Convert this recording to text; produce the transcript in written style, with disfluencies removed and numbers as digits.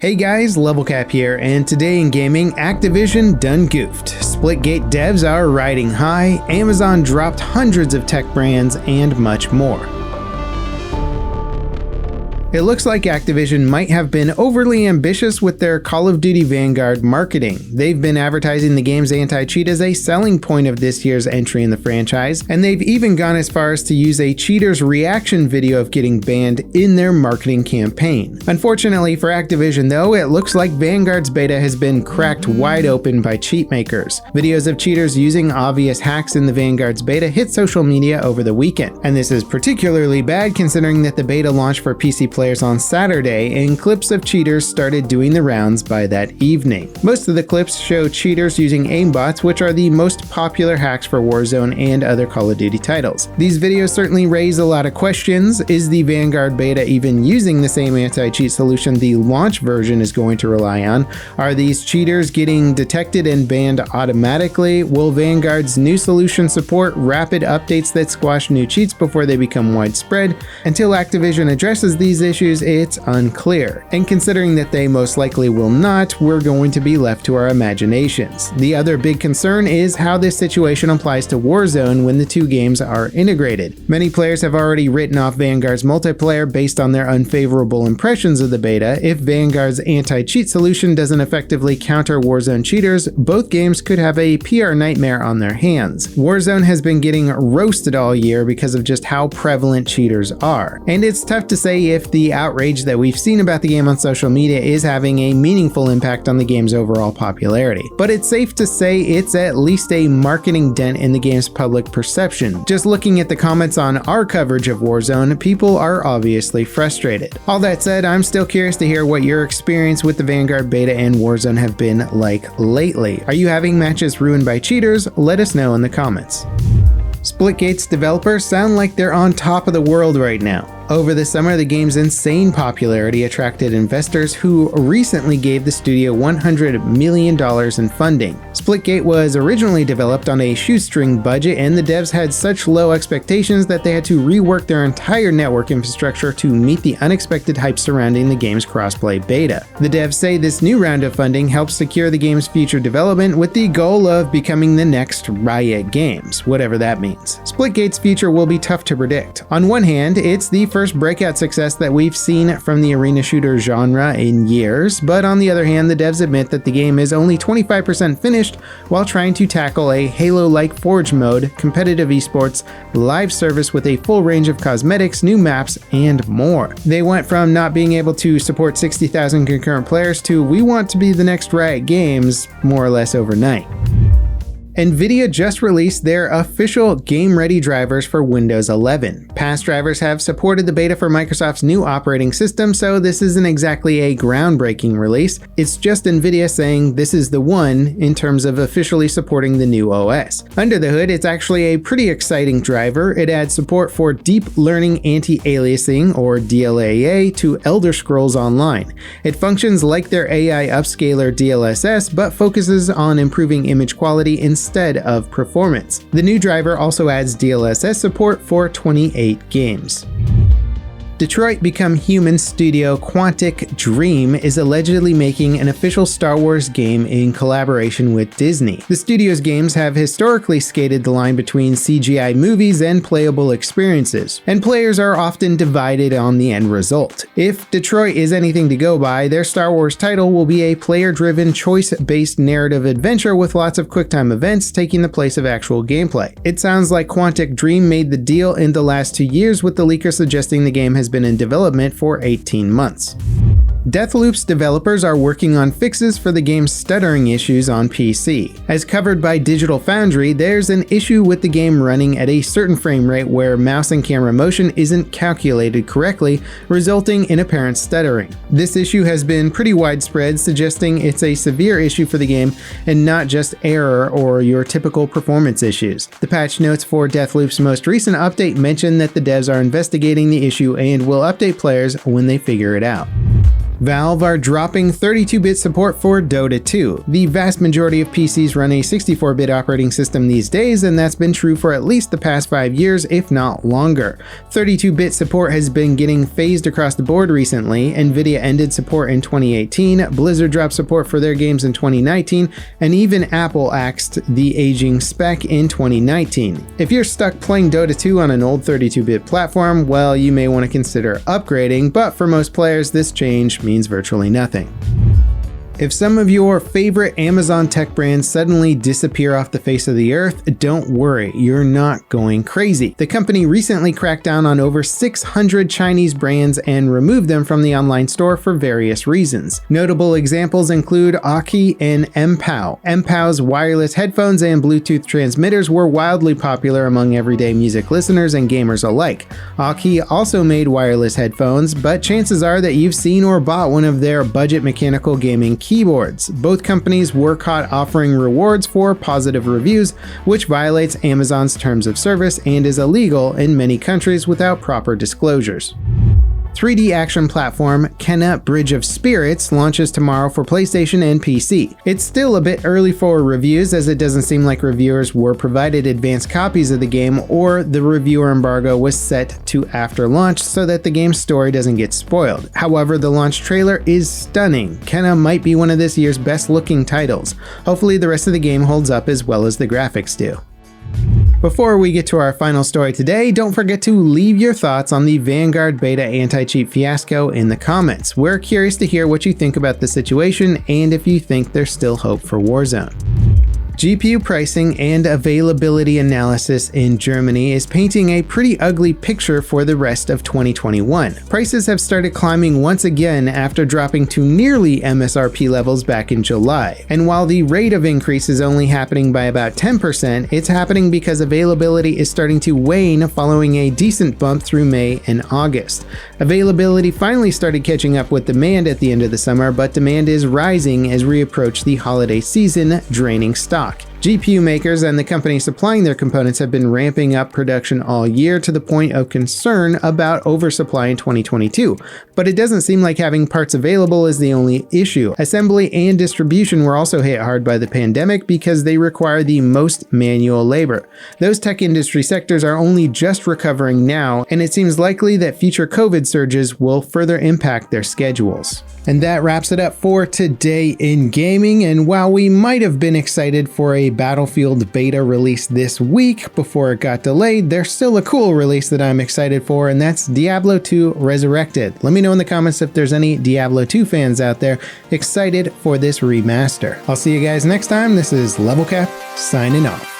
Hey guys, Levelcap here, and today in gaming, Activision done goofed. Splitgate devs are riding high, Amazon dropped hundreds of tech brands, and much more. It looks like Activision might have been overly ambitious with their Call of Duty Vanguard marketing. They've been advertising the game's anti-cheat as a selling point of this year's entry in the franchise, and they've even gone as far as to use a cheater's reaction video of getting banned in their marketing campaign. Unfortunately for Activision though, it looks like Vanguard's beta has been cracked wide open by cheat makers. Videos of cheaters using obvious hacks in the Vanguard's beta hit social media over the weekend, and this is particularly bad considering that the beta launched for PC players on Saturday, and clips of cheaters started doing the rounds by that evening. Most of the clips show cheaters using aimbots, which are the most popular hacks for Warzone and other Call of Duty titles. These videos certainly raise a lot of questions. Is the Vanguard beta even using the same anti-cheat solution the launch version is going to rely on? Are these cheaters getting detected and banned automatically? Will Vanguard's new solution support rapid updates that squash new cheats before they become widespread? Until Activision addresses these issues, it's unclear. And considering that they most likely will not, we're going to be left to our imaginations. The other big concern is how this situation applies to Warzone when the two games are integrated. Many players have already written off Vanguard's multiplayer based on their unfavorable impressions of the beta. If Vanguard's anti-cheat solution doesn't effectively counter Warzone cheaters, both games could have a PR nightmare on their hands. Warzone has been getting roasted all year because of just how prevalent cheaters are. And it's tough to say if the outrage that we've seen about the game on social media is having a meaningful impact on the game's overall popularity. But it's safe to say it's at least a marketing dent in the game's public perception. Just looking at the comments on our coverage of Warzone, people are obviously frustrated. All that said, I'm still curious to hear what your experience with the Vanguard beta and Warzone have been like lately. Are you having matches ruined by cheaters? Let us know in the comments. Splitgate's developers sound like they're on top of the world right now. Over the summer, the game's insane popularity attracted investors who recently gave the studio $100 million in funding. Splitgate was originally developed on a shoestring budget, and the devs had such low expectations that they had to rework their entire network infrastructure to meet the unexpected hype surrounding the game's crossplay beta. The devs say this new round of funding helps secure the game's future development with the goal of becoming the next Riot Games, whatever that means. Splitgate's future will be tough to predict. On one hand, it's the first breakout success that we've seen from the arena shooter genre in years, but on the other hand, the devs admit that the game is only 25% finished while trying to tackle a Halo-like Forge mode, competitive esports, live service with a full range of cosmetics, new maps, and more. They went from not being able to support 60,000 concurrent players to we want to be the next Riot Games more or less overnight. NVIDIA just released their official game-ready drivers for Windows 11. Past drivers have supported the beta for Microsoft's new operating system, so this isn't exactly a groundbreaking release. It's just NVIDIA saying this is the one in terms of officially supporting the new OS. Under the hood, it's actually a pretty exciting driver. It adds support for deep learning anti-aliasing, or DLAA, to Elder Scrolls Online. It functions like their AI upscaler DLSS, but focuses on improving image quality instead of performance. The new driver also adds DLSS support for 28 games. Detroit Become Human studio Quantic Dream is allegedly making an official Star Wars game in collaboration with Disney. The studio's games have historically skated the line between CGI movies and playable experiences, and players are often divided on the end result. If Detroit is anything to go by, their Star Wars title will be a player-driven, choice-based narrative adventure with lots of QuickTime events taking the place of actual gameplay. It sounds like Quantic Dream made the deal in the last 2 years, with the leaker suggesting the game has been in development for 18 months. Deathloop's developers are working on fixes for the game's stuttering issues on PC. As covered by Digital Foundry, there's an issue with the game running at a certain frame rate where mouse and camera motion isn't calculated correctly, resulting in apparent stuttering. This issue has been pretty widespread, suggesting it's a severe issue for the game and not just error or your typical performance issues. The patch notes for Deathloop's most recent update mention that the devs are investigating the issue and will update players when they figure it out. Valve are dropping 32-bit support for Dota 2. The vast majority of PCs run a 64-bit operating system these days, and that's been true for at least the past 5 years, if not longer. 32-bit support has been getting phased across the board recently. NVIDIA ended support in 2018, Blizzard dropped support for their games in 2019, and even Apple axed the aging spec in 2019. If you're stuck playing Dota 2 on an old 32-bit platform, well, you may want to consider upgrading, but for most players, this change means virtually nothing. If some of your favorite Amazon tech brands suddenly disappear off the face of the earth, don't worry, you're not going crazy. The company recently cracked down on over 600 Chinese brands and removed them from the online store for various reasons. Notable examples include Aukey and MPOW. MPOW's wireless headphones and Bluetooth transmitters were wildly popular among everyday music listeners and gamers alike. Aukey also made wireless headphones, but chances are that you've seen or bought one of their budget mechanical gaming keyboards. Both companies were caught offering rewards for positive reviews, which violates Amazon's terms of service and is illegal in many countries without proper disclosures. 3D action platform Kena Bridge of Spirits launches tomorrow for PlayStation and PC. It's still a bit early for reviews, as it doesn't seem like reviewers were provided advanced copies of the game, or the reviewer embargo was set to after launch so that the game's story doesn't get spoiled. However, the launch trailer is stunning. Kena might be one of this year's best looking titles. Hopefully the rest of the game holds up as well as the graphics do. Before we get to our final story today, don't forget to leave your thoughts on the Vanguard beta anti-cheat fiasco in the comments. We're curious to hear what you think about the situation and if you think there's still hope for Warzone. GPU pricing and availability analysis in Germany is painting a pretty ugly picture for the rest of 2021. Prices have started climbing once again after dropping to nearly MSRP levels back in July. And while the rate of increase is only happening by about 10%, it's happening because availability is starting to wane following a decent bump through May and August. Availability finally started catching up with demand at the end of the summer, but demand is rising as we approach the holiday season, draining stock. GPU makers and the company supplying their components have been ramping up production all year to the point of concern about oversupply in 2022. But it doesn't seem like having parts available is the only issue. Assembly and distribution were also hit hard by the pandemic because they require the most manual labor. Those tech industry sectors are only just recovering now, and it seems likely that future COVID surges will further impact their schedules. And that wraps it up for today in gaming. And while we might have been excited for a Battlefield beta release this week before it got delayed, there's still a cool release that I'm excited for, and that's Diablo 2 Resurrected. Let me know in the comments if there's any Diablo 2 fans out there excited for this remaster. I'll see you guys next time. This is Level Cap signing off.